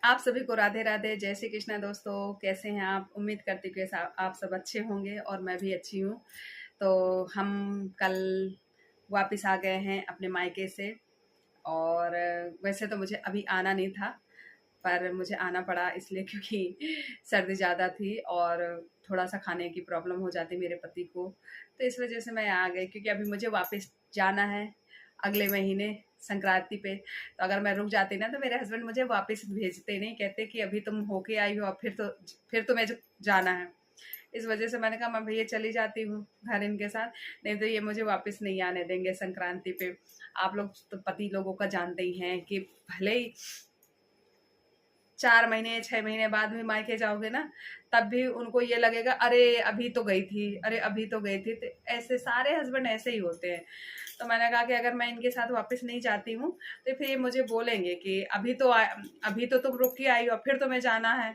आप सभी को राधे राधे, जय श्री कृष्णा। दोस्तों कैसे हैं आप? उम्मीद करती हूँ कि आप सब अच्छे होंगे और मैं भी अच्छी हूँ। तो हम कल वापस आ गए हैं अपने मायके से। और वैसे तो मुझे अभी आना नहीं था, पर मुझे आना पड़ा इसलिए क्योंकि सर्दी ज़्यादा थी और थोड़ा सा खाने की प्रॉब्लम हो जाती मेरे पति को। तो इस वजह से मैं आ गई, क्योंकि अभी मुझे वापस जाना है अगले महीने संक्रांति पे। तो अगर मैं रुक जाती ना तो मेरे हस्बैंड मुझे वापस भेजते नहीं, कहते कि अभी तुम होके आई हो, अब फिर तुम्हें जाना है। इस वजह से मैंने कहा मैं भैया चली जाती हूँ घर इनके साथ, नहीं तो ये मुझे वापस नहीं आने देंगे संक्रांति पे। आप लोग तो पति लोगों का जानते ही हैं कि भले ही 4 महीने 6 महीने बाद भी मायके जाओगे ना, तब भी उनको ये लगेगा अरे अभी तो गई थी, अरे अभी तो गई थी। तो ऐसे सारे हस्बैंड ऐसे ही होते हैं। तो मैंने कहा कि अगर मैं इनके साथ वापस नहीं जाती हूँ तो फिर ये मुझे बोलेंगे कि अभी तो तुम रुक के आई हो, फिर तुम्हें जाना है।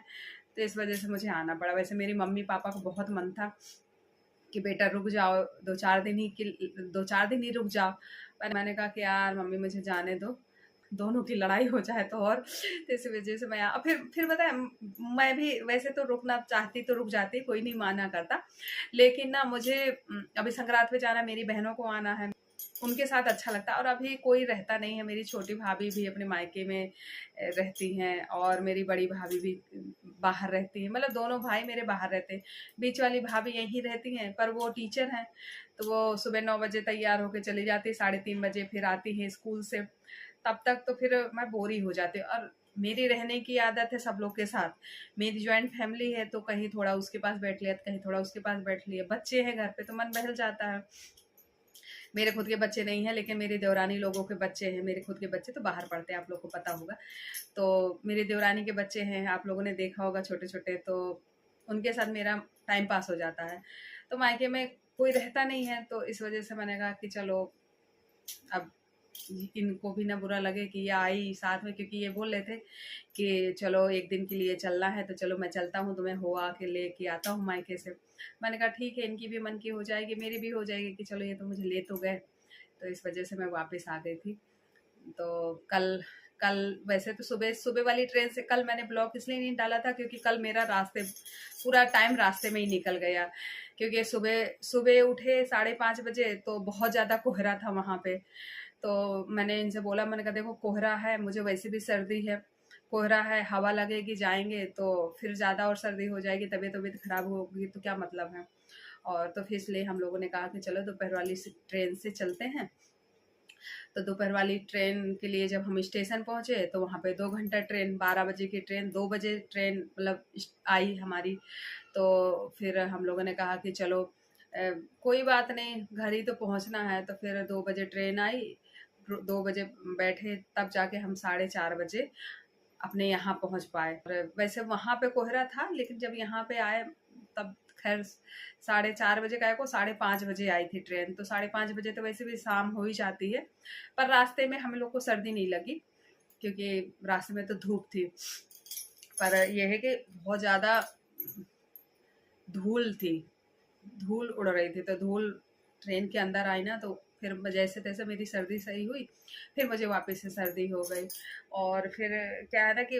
तो इस वजह से मुझे आना पड़ा। वैसे मेरी मम्मी पापा को बहुत मन था कि बेटा रुक जाओ, 2-4 दिन ही रुक जाओ, पर मैंने कहा कि यार मम्मी मुझे जाने दो, दोनों की लड़ाई हो जाए तो। और तो इस वजह से मैं फिर पता है, मैं भी वैसे तो रुकना चाहती तो रुक जाती, कोई नहीं माना करता। लेकिन ना मुझे अभी संक्रांत पे जाना, मेरी बहनों को आना है, उनके साथ अच्छा लगता है। और अभी कोई रहता नहीं है। मेरी छोटी भाभी भी अपने मायके में रहती हैं और मेरी बड़ी भाभी भी बाहर रहती है, मतलब दोनों भाई मेरे बाहर रहते हैं। बीच वाली भाभी यहीं रहती हैं, पर वो टीचर हैं। तो वो सुबह 9 बजे तैयार होकर चली जाती है, 3:30 बजे फिर आती है स्कूल से। तब तक तो फिर मैं बोरी हो जाती हूँ। और मेरी रहने की आदत है सब लोग के साथ। मेरी ज्वाइंट फैमिली है, तो कहीं थोड़ा उसके पास बैठ लिया, कहीं थोड़ा उसके पास बैठ लिया। बच्चे हैं घर पे तो मन बहल जाता है। मेरे खुद के बच्चे नहीं हैं, लेकिन मेरी देवरानी लोगों के बच्चे हैं। मेरे खुद के बच्चे तो बाहर पढ़ते हैं, आप लोगों को पता होगा। तो मेरी देवरानी के बच्चे हैं, आप लोगों ने देखा होगा, छोटे छोटे। तो उनके साथ मेरा टाइम पास हो जाता है। तो मायके में कोई रहता नहीं है, तो इस वजह से मैंने कहा कि चलो अब इनको भी ना बुरा लगे कि ये आई साथ में, क्योंकि ये बोल रहे थे कि चलो एक दिन के लिए चलना है, तो चलो मैं चलता हूँ, तुम्हें हो आके लेके आता हूँ मायके से। मैंने कहा ठीक है, इनकी भी मन की हो जाएगी, मेरी भी हो जाएगी कि चलो ये तो मुझे ले तो गए। तो इस वजह से मैं वापस आ गई थी। तो कल कल वैसे तो सुबह सुबह वाली ट्रेन से कल मैंने ब्लॉग इसलिए नहीं डाला था क्योंकि कल मेरा पूरा टाइम रास्ते में ही निकल गया। क्योंकि सुबह सुबह उठे 5:30 बजे, तो बहुत ज़्यादा कोहरा था वहाँ पे। तो मैंने इनसे बोला, मैंने कहा देखो कोहरा है, मुझे वैसे भी सर्दी है, कोहरा है, हवा लगेगी, जाएंगे तो फिर ज़्यादा और सर्दी हो जाएगी, तबीयत तबीयत खराब होगी तो क्या मतलब है। और तो फिर इसलिए हम लोगों ने कहा कि चलो दोपहर वाली ट्रेन से चलते हैं। तो दोपहर वाली ट्रेन के लिए जब हम स्टेशन पहुंचे तो वहाँ पे 2 घंटा ट्रेन, 12 बजे की ट्रेन, 2 बजे ट्रेन मतलब आई हमारी। तो फिर हम लोगों ने कहा कि चलो कोई बात नहीं, घर ही तो पहुंचना है। तो फिर 2 बजे ट्रेन आई, 2 बजे बैठे, तब जाके हम 4:30 बजे अपने यहाँ पहुंच पाए। और वैसे वहाँ पे कोहरा था, लेकिन जब यहाँ पे आए तब खैर 4:30 बजे का को 5:30 बजे आई थी ट्रेन। तो 5:30 बजे तो वैसे भी शाम हो ही जाती है। पर रास्ते में हम लोग को सर्दी नहीं लगी, क्योंकि रास्ते में तो धूप थी। पर यह है कि बहुत ज़्यादा धूल थी, धूल उड़ रही थी। तो धूल ट्रेन के अंदर आई ना, तो फिर जैसे तैसे मेरी सर्दी सही हुई, फिर मुझे वापस से सर्दी हो गई। और फिर क्या है ना कि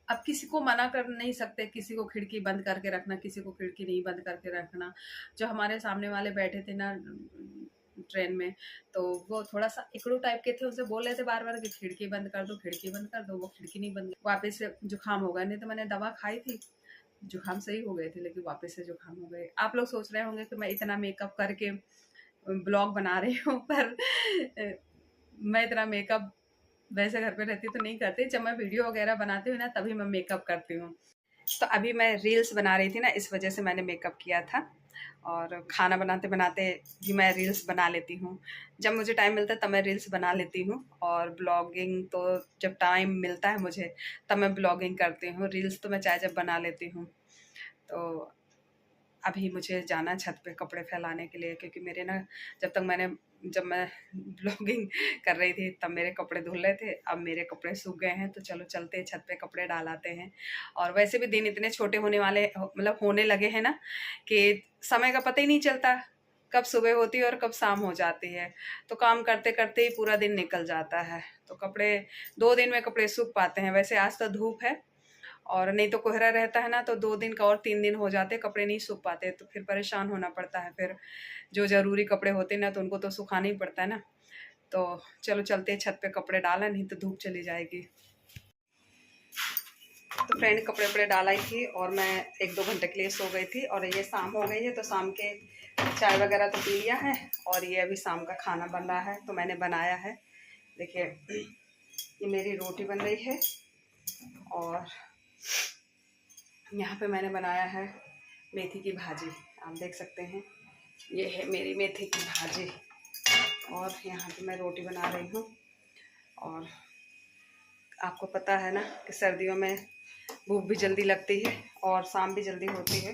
अब किसी को मना कर नहीं सकते, किसी को खिड़की बंद करके रखना, किसी को खिड़की नहीं बंद करके रखना। जो हमारे सामने वाले बैठे थे ना ट्रेन में, तो वो थोड़ा सा इकड़ू टाइप के थे, उनसे बोल रहे थे बार बार कि खिड़की बंद कर दो, खिड़की बंद कर दो। वो खिड़की नहीं बंद, वापस से जुकाम हो गया। नहीं तो मैंने दवा खाई थी, जुकाम सही हो गए थे, लेकिन वापस से जुकाम हो गए। आप लोग सोच रहे होंगे कि मैं इतना मेकअप करके ब्लॉग बना रही हूँ, पर मैं इतना मेकअप वैसे घर पे रहती तो नहीं करती। जब मैं वीडियो वगैरह बनाती हूँ ना, तभी मैं मेकअप करती हूँ। तो अभी मैं रील्स बना रही थी ना, इस वजह से मैंने मेकअप किया था। और खाना बनाते बनाते भी मैं रील्स बना लेती हूँ। जब मुझे टाइम मिलता है तब मैं रील्स बना लेती हूँ। और ब्लॉगिंग तो जब टाइम मिलता है मुझे तब मैं ब्लॉगिंग करती हूँ। रील्स तो मैं चाहे जब बना लेती हूँ। तो अभी मुझे जाना छत पे कपड़े फैलाने के लिए, क्योंकि मेरे ना जब मैं ब्लॉगिंग कर रही थी तब मेरे कपड़े धुल रहे थे, अब मेरे कपड़े सूख गए हैं। तो चलो चलते हैं छत पे, कपड़े डालाते हैं। और वैसे भी दिन इतने छोटे होने वाले मतलब होने लगे हैं ना, कि समय का पता ही नहीं चलता कब सुबह होती है और कब शाम हो जाती है। तो काम करते करते ही पूरा दिन निकल जाता है। तो कपड़े 2 दिन में कपड़े सूख पाते हैं। वैसे आज तो धूप है और नहीं तो कोहरा रहता है ना, तो 2 दिन का और 3 दिन हो जाते, कपड़े नहीं सूख पाते, तो फिर परेशान होना पड़ता है। फिर जो ज़रूरी कपड़े होते हैं ना, तो उनको तो सुखाना ही पड़ता है ना। तो चलो चलते हैं छत पे, कपड़े डाला, नहीं तो धूप चली जाएगी। तो फ्रेंड कपड़े वपड़े डालाई थी और मैं 1-2 घंटे के लिए सो गई थी। और ये शाम हो गई है, तो शाम के चाय वगैरह तो पी लिया है और ये अभी शाम का खाना बन रहा है। तो मैंने बनाया है, देखिए ये मेरी रोटी बन रही है और यहाँ पे मैंने बनाया है मेथी की भाजी, आप देख सकते हैं। ये है मेरी मेथी की भाजी और यहाँ पे मैं रोटी बना रही हूँ। और आपको पता है ना कि सर्दियों में भूख भी जल्दी लगती है और शाम भी जल्दी होती है।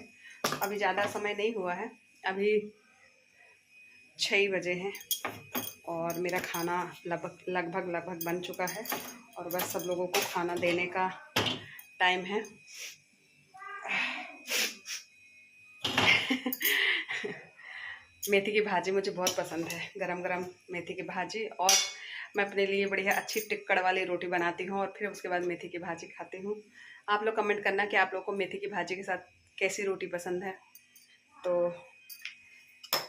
अभी ज़्यादा समय नहीं हुआ है, अभी 6 बजे हैं और मेरा खाना लगभग बन चुका है और बस सब लोगों को खाना देने का टाइम है। मेथी की भाजी मुझे बहुत पसंद है, गरम गरम मेथी की भाजी। और मैं अपने लिए बढ़िया अच्छी टिक्कड़ वाली रोटी बनाती हूँ और फिर उसके बाद मेथी की भाजी खाती हूँ। आप लोग कमेंट करना कि आप लोग को मेथी की भाजी के साथ कैसी रोटी पसंद है। तो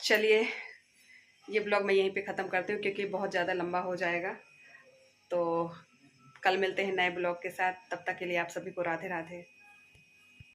चलिए ये ब्लॉग मैं यहीं पे ख़त्म करती हूँ क्योंकि बहुत ज़्यादा लंबा हो जाएगा। तो कल मिलते हैं नए ब्लॉग के साथ, तब तक के लिए आप सभी को राधे राधे।